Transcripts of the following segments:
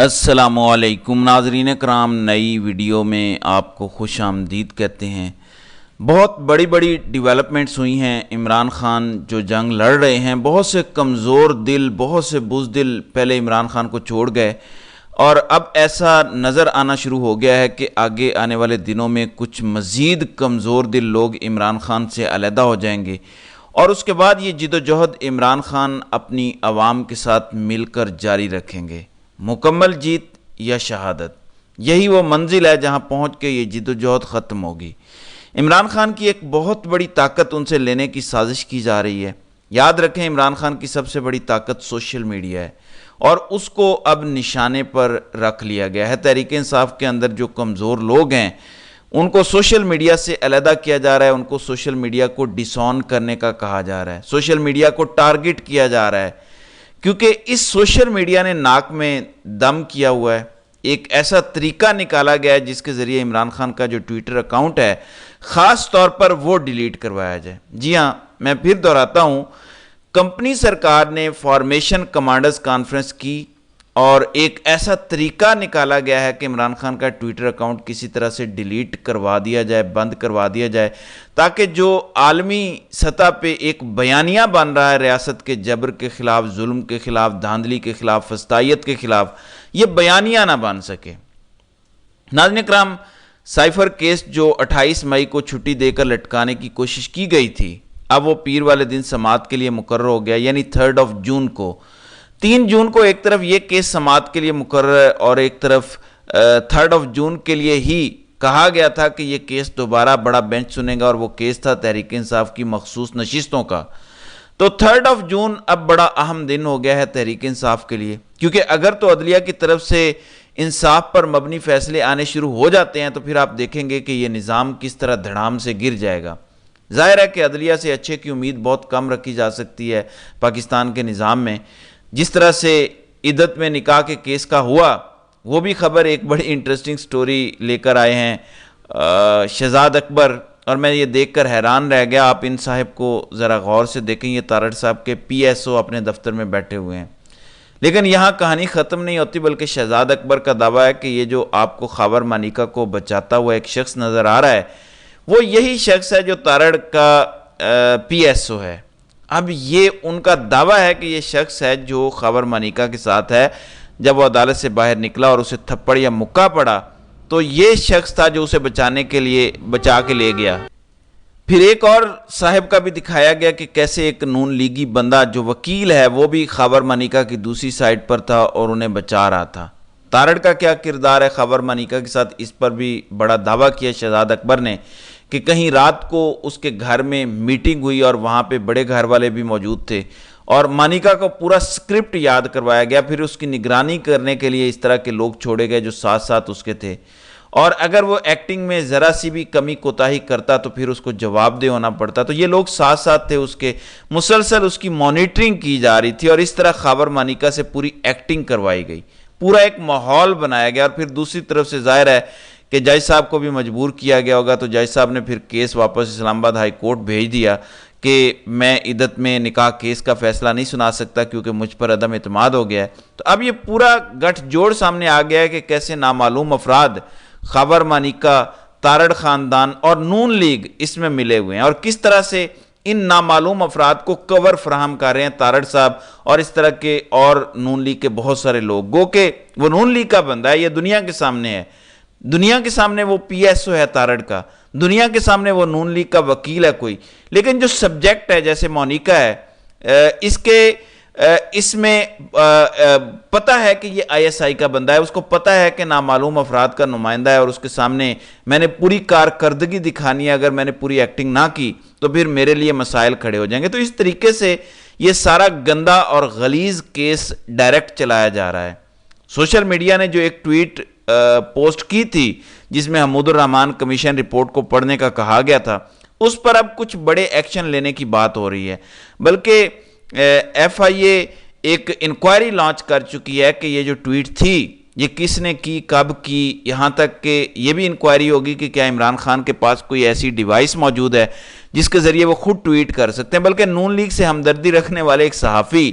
السلام علیکم ناظرین کرام، نئی ویڈیو میں آپ کو خوش آمدید کہتے ہیں۔ بہت بڑی بڑی ڈیولپمنٹس ہوئی ہیں۔ عمران خان جو جنگ لڑ رہے ہیں، بہت سے کمزور دل، بہت سے بزدل پہلے عمران خان کو چھوڑ گئے، اور اب ایسا نظر آنا شروع ہو گیا ہے کہ آگے آنے والے دنوں میں کچھ مزید کمزور دل لوگ عمران خان سے علیحدہ ہو جائیں گے، اور اس کے بعد یہ جد و جہد عمران خان اپنی عوام کے ساتھ مل کر جاری رکھیں گے۔ مکمل جیت یا شہادت، یہی وہ منزل ہے جہاں پہنچ کے یہ جد و جہد ختم ہوگی۔ عمران خان کی ایک بہت بڑی طاقت ان سے لینے کی سازش کی جا رہی ہے۔ یاد رکھیں، عمران خان کی سب سے بڑی طاقت سوشل میڈیا ہے، اور اس کو اب نشانے پر رکھ لیا گیا ہے۔ تحریک انصاف کے اندر جو کمزور لوگ ہیں، ان کو سوشل میڈیا سے علیحدہ کیا جا رہا ہے، ان کو سوشل میڈیا کو ڈس آن کرنے کا کہا جا رہا ہے، سوشل میڈیا کو ٹارگٹ کیا جا رہا ہے، کیونکہ اس سوشل میڈیا نے ناک میں دم کیا ہوا ہے۔ ایک ایسا طریقہ نکالا گیا ہے جس کے ذریعے عمران خان کا جو ٹویٹر اکاؤنٹ ہے، خاص طور پر وہ ڈیلیٹ کروایا جائے۔ جی ہاں، میں پھر دہراتا ہوں، کمپنی سرکار نے فارمیشن کمانڈرز کانفرنس کی، اور ایک ایسا طریقہ نکالا گیا ہے کہ عمران خان کا ٹویٹر اکاؤنٹ کسی طرح سے ڈیلیٹ کروا دیا جائے، بند کروا دیا جائے، تاکہ جو عالمی سطح پہ ایک بیانیہ بن رہا ہے ریاست کے جبر کے خلاف، ظلم کے خلاف، دھاندلی کے خلاف، فسطائیت کے خلاف، یہ بیانیہ نہ بن سکے۔ ناظرین کرام، سائفر کیس جو 28 مئی کو چھٹی دے کر لٹکانے کی کوشش کی گئی تھی، اب وہ پیر والے دن سماعت کے لیے مقرر ہو گیا، یعنی 3 جون کو۔ 3 جون کو ایک طرف یہ کیس سماعت کے لیے مقرر ہے، اور ایک طرف 3 جون کے لیے ہی کہا گیا تھا کہ یہ کیس دوبارہ بڑا بینچ سنے گا، اور وہ کیس تھا تحریک انصاف کی مخصوص نشستوں کا۔ تو 3 جون اب بڑا اہم دن ہو گیا ہے تحریک انصاف کے لیے، کیونکہ اگر تو عدلیہ کی طرف سے انصاف پر مبنی فیصلے آنے شروع ہو جاتے ہیں، تو پھر آپ دیکھیں گے کہ یہ نظام کس طرح دھڑام سے گر جائے گا۔ ظاہر ہے کہ عدلیہ سے اچھے کی امید بہت کم رکھی جا سکتی ہے پاکستان کے نظام میں۔ جس طرح سے عدت میں نکاح کے کیس کا ہوا، وہ بھی خبر ایک بڑی انٹرسٹنگ سٹوری لے کر آئے ہیں شہزاد اکبر، اور میں یہ دیکھ کر حیران رہ گیا۔ آپ ان صاحب کو ذرا غور سے دیکھیں، یہ تارڑ صاحب کے PSO اپنے دفتر میں بیٹھے ہوئے ہیں۔ لیکن یہاں کہانی ختم نہیں ہوتی، بلکہ شہزاد اکبر کا دعویٰ ہے کہ یہ جو آپ کو خاور مانیکا کو بچاتا ہوا ایک شخص نظر آ رہا ہے، وہ یہی شخص ہے جو تارڑ کا PSO ہے۔ اب یہ ان کا دعویٰ ہے کہ یہ شخص ہے جو خاور مانیکا کے ساتھ ہے۔ جب وہ عدالت سے باہر نکلا اور اسے تھپڑ یا مکہ پڑا، تو یہ شخص تھا جو اسے بچا کے لے گیا۔ پھر ایک اور صاحب کا بھی دکھایا گیا کہ کیسے ایک نون لیگی بندہ جو وکیل ہے، وہ بھی خاور مانیکا کی دوسری سائٹ پر تھا اور انہیں بچا رہا تھا۔ تارڑ کا کیا کردار ہے خاور مانیکا کے ساتھ، اس پر بھی بڑا دعویٰ کیا شہزاد اکبر نے کہ کہیں رات کو اس کے گھر میں میٹنگ ہوئی، اور وہاں پہ بڑے گھر والے بھی موجود تھے، اور مانیکا کو پورا سکرپٹ یاد کروایا گیا۔ پھر اس کی نگرانی کرنے کے لیے اس طرح کے لوگ چھوڑے گئے جو ساتھ ساتھ اس کے تھے، اور اگر وہ ایکٹنگ میں ذرا سی بھی کمی کوتاہی کرتا تو پھر اس کو جواب دہ ہونا پڑتا۔ تو یہ لوگ ساتھ ساتھ تھے اس کے، مسلسل اس کی مانیٹرنگ کی جا رہی تھی، اور اس طرح خاور مانیکا سے پوری ایکٹنگ کروائی گئی، پورا ایک ماحول بنایا گیا۔ اور پھر دوسری طرف سے ظاہر ہے کہ جج صاحب کو بھی مجبور کیا گیا ہوگا، تو جج صاحب نے پھر کیس واپس اسلام آباد ہائی کورٹ بھیج دیا کہ میں عدت میں نکاح کیس کا فیصلہ نہیں سنا سکتا، کیونکہ مجھ پر عدم اعتماد ہو گیا ہے۔ تو اب یہ پورا گٹھ جوڑ سامنے آ گیا ہے کہ کیسے نامعلوم افراد خاور مانیکا، تارڑ خاندان اور نون لیگ اس میں ملے ہوئے ہیں، اور کس طرح سے ان نامعلوم افراد کو کور فراہم کر رہے ہیں تارڑ صاحب اور اس طرح کے اور نون لیگ کے بہت سارے لوگ۔ گو کہ وہ نون لیگ کا بندہ ہے، یہ دنیا کے سامنے ہے، دنیا کے سامنے وہ PSO ہے تارڑ کا، دنیا کے سامنے وہ نون لیگ کا وکیل ہے کوئی، لیکن جو سبجیکٹ ہے جیسے مونیکا ہے، اس میں پتہ ہے کہ یہ ISI کا بندہ ہے، اس کو پتہ ہے کہ نامعلوم افراد کا نمائندہ ہے، اور اس کے سامنے میں نے پوری کارکردگی دکھانی ہے، اگر میں نے پوری ایکٹنگ نہ کی تو پھر میرے لیے مسائل کھڑے ہو جائیں گے۔ تو اس طریقے سے یہ سارا گندا اور غلیظ کیس ڈائریکٹ چلایا جا رہا ہے۔ سوشل میڈیا نے جو ایک ٹویٹ پوسٹ کی تھی جس میں حمود الرحمان کمیشن رپورٹ کو پڑھنے کا کہا گیا تھا، اس پر اب کچھ بڑے ایکشن لینے کی بات ہو رہی ہے، بلکہ FIA ایک انکوائری لانچ کر چکی ہے کہ یہ جو ٹویٹ تھی یہ کس نے کی، کب کی، یہاں تک کہ یہ بھی انکوائری ہوگی کہ کیا عمران خان کے پاس کوئی ایسی ڈیوائس موجود ہے جس کے ذریعے وہ خود ٹویٹ کر سکتے ہیں۔ بلکہ نون لیگ سے ہمدردی رکھنے والے ایک صحافی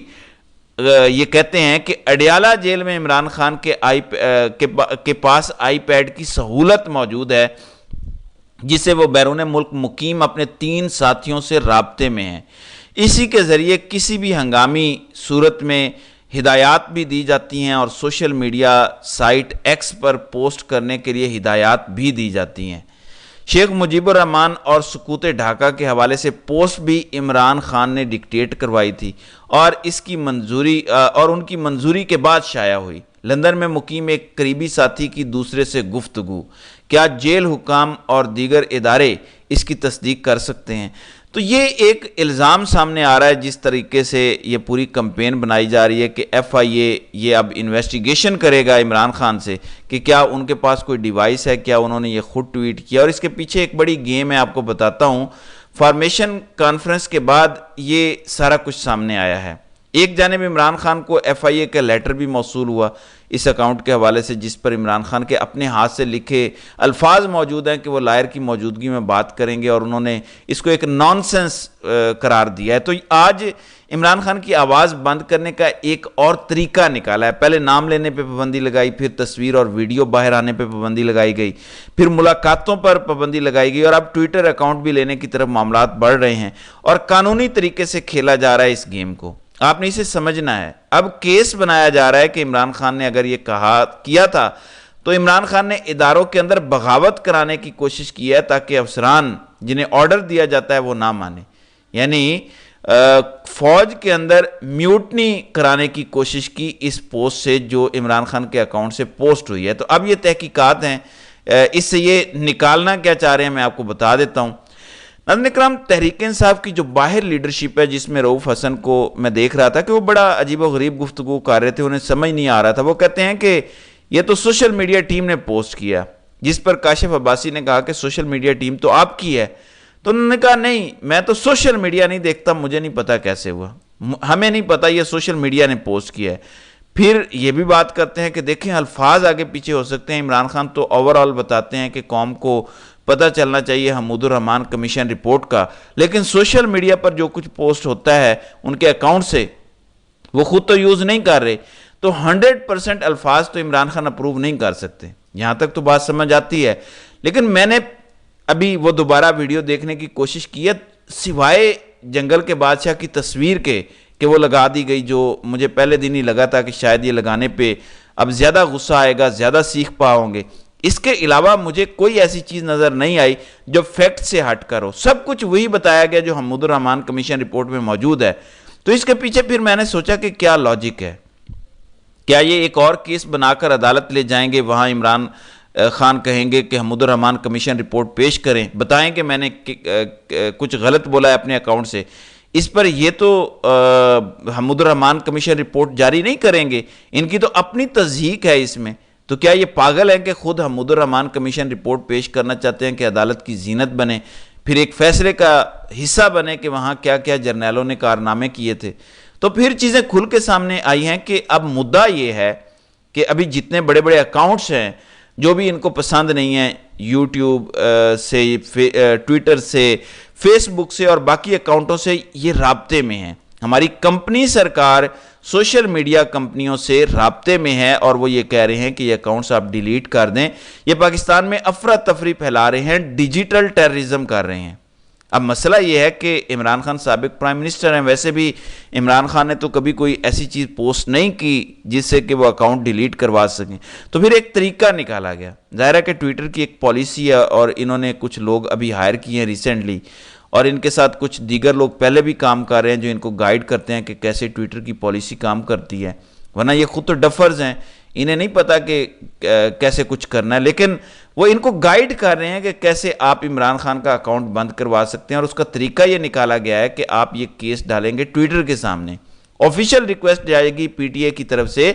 یہ کہتے ہیں کہ اڈیالہ جیل میں عمران خان کے پاس آئی پیڈ کی سہولت موجود ہے، جس سے وہ بیرون ملک مقیم اپنے 3 ساتھیوں سے رابطے میں ہیں۔ اسی کے ذریعے کسی بھی ہنگامی صورت میں ہدایات بھی دی جاتی ہیں اور سوشل میڈیا سائٹ ایکس پر پوسٹ کرنے کے لیے ہدایات بھی دی جاتی ہیں۔ شیخ مجیب الرحمان اور سقوط ڈھاکہ کے حوالے سے پوسٹ بھی عمران خان نے ڈکٹیٹ کروائی تھی اور ان کی منظوری کے بعد شائع ہوئی۔ لندن میں مقیم ایک قریبی ساتھی کی دوسرے سے گفتگو، کیا جیل حکام اور دیگر ادارے اس کی تصدیق کر سکتے ہیں؟ تو یہ ایک الزام سامنے آ رہا ہے، جس طریقے سے یہ پوری کمپین بنائی جا رہی ہے کہ ایف آئی اے یہ اب انویسٹیگیشن کرے گا عمران خان سے کہ کیا ان کے پاس کوئی ڈیوائس ہے، کیا انہوں نے یہ خود ٹویٹ کیا، اور اس کے پیچھے ایک بڑی گیم ہے، آپ کو بتاتا ہوں۔ فارمیشن کانفرنس کے بعد یہ سارا کچھ سامنے آیا ہے۔ ایک جانب عمران خان کو ایف آئی اے کا لیٹر بھی موصول ہوا اس اکاؤنٹ کے حوالے سے، جس پر عمران خان کے اپنے ہاتھ سے لکھے الفاظ موجود ہیں کہ وہ لائر کی موجودگی میں بات کریں گے، اور انہوں نے اس کو ایک نان سینس قرار دیا ہے۔ تو آج عمران خان کی آواز بند کرنے کا ایک اور طریقہ نکالا ہے۔ پہلے نام لینے پہ پابندی لگائی، پھر تصویر اور ویڈیو باہر آنے پہ پابندی لگائی گئی، پھر ملاقاتوں پر پابندی لگائی گئی، اور اب ٹویٹر اکاؤنٹ بھی لینے کی طرف معاملات بڑھ رہے ہیں، اور قانونی طریقے سے کھیلا جا رہا ہے اس گیم کو۔ آپ نے اسے سمجھنا ہے۔ اب کیس بنایا جا رہا ہے کہ عمران خان نے اگر یہ کیا تھا تو عمران خان نے اداروں کے اندر بغاوت کرانے کی کوشش کی ہے تاکہ افسران جنہیں آرڈر دیا جاتا ہے وہ نہ مانے، یعنی فوج کے اندر میوٹنی کرانے کی کوشش کی اس پوسٹ سے جو عمران خان کے اکاؤنٹ سے پوسٹ ہوئی ہے۔ تو اب یہ تحقیقات ہیں، اس سے یہ نکالنا کیا چاہ رہے ہیں میں آپ کو بتا دیتا ہوں۔ ناظرین اکرام، تحریک انصاف کی جو باہر لیڈرشپ ہے، جس میں رؤوف حسن کو میں دیکھ رہا تھا کہ وہ بڑا عجیب و غریب گفتگو کر رہے تھے، انہیں سمجھ نہیں آ رہا تھا۔ وہ کہتے ہیں کہ یہ تو سوشل میڈیا ٹیم نے پوسٹ کیا، جس پر کاشف عباسی نے کہا کہ سوشل میڈیا ٹیم تو آپ کی ہے۔ تو انہوں نے کہا نہیں، میں تو سوشل میڈیا نہیں دیکھتا، مجھے نہیں پتا کیسے ہوا، ہمیں نہیں پتا، یہ سوشل میڈیا نے پوسٹ کیا ہے۔ پھر یہ بھی بات کرتے ہیں کہ دیکھیں الفاظ آگے پیچھے ہو سکتے ہیں، عمران خان تو اوورآل بتاتے ہیں کہ قوم کو پتہ چلنا چاہیے حمود الرحمان کمیشن رپورٹ کا، لیکن سوشل میڈیا پر جو کچھ پوسٹ ہوتا ہے ان کے اکاؤنٹ سے وہ خود تو یوز نہیں کر رہے، تو 100% الفاظ تو عمران خان اپروو نہیں کر سکتے۔ یہاں تک تو بات سمجھ آتی ہے، لیکن میں نے ابھی وہ دوبارہ ویڈیو دیکھنے کی کوشش کی ہے، سوائے جنگل کے بادشاہ کی تصویر کے کہ وہ لگا دی گئی، جو مجھے پہلے دن ہی لگا تھا کہ شاید یہ لگانے پہ اب زیادہ غصہ آئے گا، زیادہ سیکھ پا ہوں گے۔ اس کے علاوہ مجھے کوئی ایسی چیز نظر نہیں آئی جو فیکٹ سے ہٹ کر ہو، سب کچھ وہی بتایا گیا جو حمود الرحمان کمیشن رپورٹ میں موجود ہے۔ تو اس کے پیچھے پھر میں نے سوچا کہ کیا لاجک ہے، کیا یہ ایک اور کیس بنا کر عدالت لے جائیں گے، وہاں عمران خان کہیں گے کہ حمود الرحمان کمیشن رپورٹ پیش کریں، بتائیں کہ میں نے کچھ غلط بولا ہے اپنے اکاؤنٹ سے۔ اس پر یہ تو حمود الرحمان کمیشن رپورٹ جاری نہیں کریں گے، ان کی تو اپنی تصدیق ہے اس میں۔ تو کیا یہ پاگل ہے کہ خود حمود الرحمان کمیشن رپورٹ پیش کرنا چاہتے ہیں کہ عدالت کی زینت بنے، پھر ایک فیصلے کا حصہ بنے کہ وہاں کیا کیا جرنیلوں نے کارنامے کیے تھے؟ تو پھر چیزیں کھل کے سامنے آئی ہیں کہ اب مدعا یہ ہے کہ ابھی جتنے بڑے بڑے اکاؤنٹس ہیں جو بھی ان کو پسند نہیں ہیں، یوٹیوب سے، ٹویٹر سے، فیس بک سے اور باقی اکاؤنٹوں سے یہ رابطے میں ہیں۔ ہماری کمپنی سرکار سوشل میڈیا کمپنیوں سے رابطے میں ہے، اور وہ یہ کہہ رہے ہیں کہ یہ اکاؤنٹس آپ ڈیلیٹ کر دیں، یہ پاکستان میں افراتفری پھیلا رہے ہیں، ڈیجیٹل ٹیررزم کر رہے ہیں۔ اب مسئلہ یہ ہے کہ عمران خان سابق پرائم منسٹر ہیں، ویسے بھی عمران خان نے تو کبھی کوئی ایسی چیز پوسٹ نہیں کی جس سے کہ وہ اکاؤنٹ ڈیلیٹ کروا سکیں۔ تو پھر ایک طریقہ نکالا گیا، ظاہر ہے کہ ٹویٹر کی ایک پالیسی ہے، اور انہوں نے کچھ لوگ ابھی ہائر کیے ہیں ریسنٹلی، اور ان کے ساتھ کچھ دیگر لوگ پہلے بھی کام کر رہے ہیں جو ان کو گائیڈ کرتے ہیں کہ کیسے ٹویٹر کی پالیسی کام کرتی ہے، ورنہ یہ خود تو ڈفرز ہیں، انہیں نہیں پتا کہ کیسے کچھ کرنا ہے، لیکن وہ ان کو گائیڈ کر رہے ہیں کہ کیسے آپ عمران خان کا اکاؤنٹ بند کروا سکتے ہیں، اور اس کا طریقہ یہ نکالا گیا ہے کہ آپ یہ کیس ڈالیں گے ٹویٹر کے سامنے، آفیشیل ریکویسٹ جائے گی پی ٹی اے کی طرف سے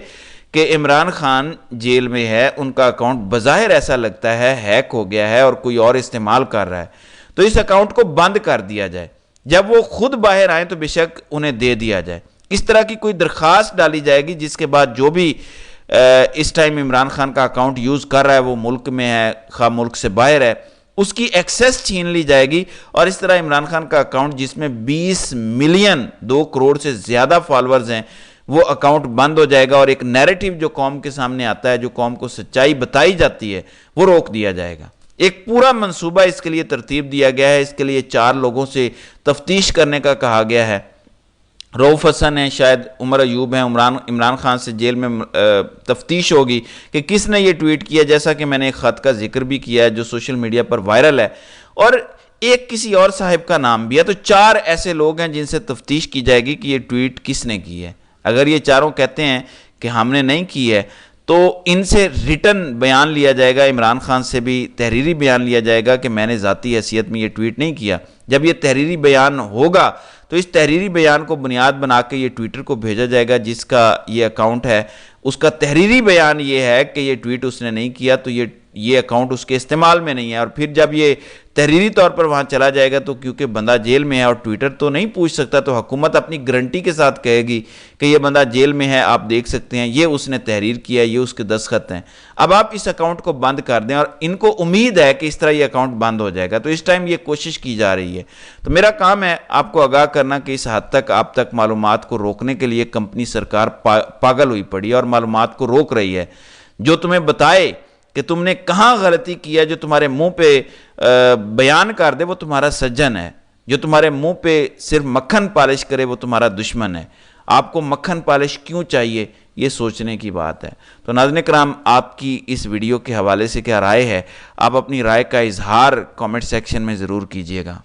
کہ عمران خان جیل میں ہے، ان کا اکاؤنٹ بظاہر ایسا لگتا ہے ہیک ہو گیا ہے اور کوئی اور استعمال کر رہا ہے، تو اس اکاؤنٹ کو بند کر دیا جائے، جب وہ خود باہر آئیں تو بے شک انہیں دے دیا جائے۔ اس طرح کی کوئی درخواست ڈالی جائے گی جس کے بعد جو بھی اس ٹائم عمران خان کا اکاؤنٹ یوز کر رہا ہے، وہ ملک میں ہے خواہ ملک سے باہر ہے، اس کی ایکسیس چھین لی جائے گی، اور اس طرح عمران خان کا اکاؤنٹ جس میں 20 ملین 2 کروڑ سے زیادہ فالورز ہیں وہ اکاؤنٹ بند ہو جائے گا اور ایک نیریٹو جو قوم کے سامنے آتا ہے، جو قوم کو سچائی بتائی جاتی ہے، وہ روک دیا جائے گا۔ ایک پورا منصوبہ اس کے لیے ترتیب دیا گیا ہے، اس کے لیے 4 لوگوں سے تفتیش کرنے کا کہا گیا ہے۔ رؤف حسن ہیں، شاید عمر ایوب ہیں، عمران خان سے جیل میں تفتیش ہوگی کہ کس نے یہ ٹویٹ کیا، جیسا کہ میں نے ایک خط کا ذکر بھی کیا ہے جو سوشل میڈیا پر وائرل ہے، اور ایک کسی اور صاحب کا نام بھی ہے۔ تو 4 ایسے لوگ ہیں جن سے تفتیش کی جائے گی کہ یہ ٹویٹ کس نے کی ہے۔ اگر یہ چاروں کہتے ہیں کہ ہم نے نہیں کی ہے تو ان سے ریٹن بیان لیا جائے گا، عمران خان سے بھی تحریری بیان لیا جائے گا کہ میں نے ذاتی حیثیت میں یہ ٹویٹ نہیں کیا۔ جب یہ تحریری بیان ہوگا تو اس تحریری بیان کو بنیاد بنا کے یہ ٹویٹر کو بھیجا جائے گا جس کا یہ اکاؤنٹ ہے، اس کا تحریری بیان یہ ہے کہ یہ ٹویٹ اس نے نہیں کیا، تو یہ اکاؤنٹ اس کے استعمال میں نہیں ہے۔ اور پھر جب یہ تحریری طور پر وہاں چلا جائے گا تو کیونکہ بندہ جیل میں ہے اور ٹویٹر تو نہیں پوچھ سکتا، تو حکومت اپنی گارنٹی کے ساتھ کہے گی کہ یہ بندہ جیل میں ہے، آپ دیکھ سکتے ہیں، یہ اس نے تحریر کیا ہے، یہ اس کے دستخط ہیں، اب آپ اس اکاؤنٹ کو بند کر دیں۔ اور ان کو امید ہے کہ اس طرح یہ اکاؤنٹ بند ہو جائے گا، تو اس ٹائم یہ کوشش کی جا رہی ہے۔ تو میرا کام ہے آپ کو آگاہ کرنا کہ اس حد تک آپ تک معلومات کو روکنے کے لیے کمپنی سرکار پاگل ہوئی پڑی ہے اور معلومات کو روک رہی ہے۔ جو تمہیں بتائے کہ تم نے کہاں غلطی کی ہے، جو تمہارے منہ پہ بیان کر دے وہ تمہارا سجن ہے، جو تمہارے منہ پہ صرف مکھن پالش کرے وہ تمہارا دشمن ہے۔ آپ کو مکھن پالش کیوں چاہیے، یہ سوچنے کی بات ہے۔ تو ناظرین کرام، آپ کی اس ویڈیو کے حوالے سے کیا رائے ہے؟ آپ اپنی رائے کا اظہار کامنٹ سیکشن میں ضرور کیجیے گا۔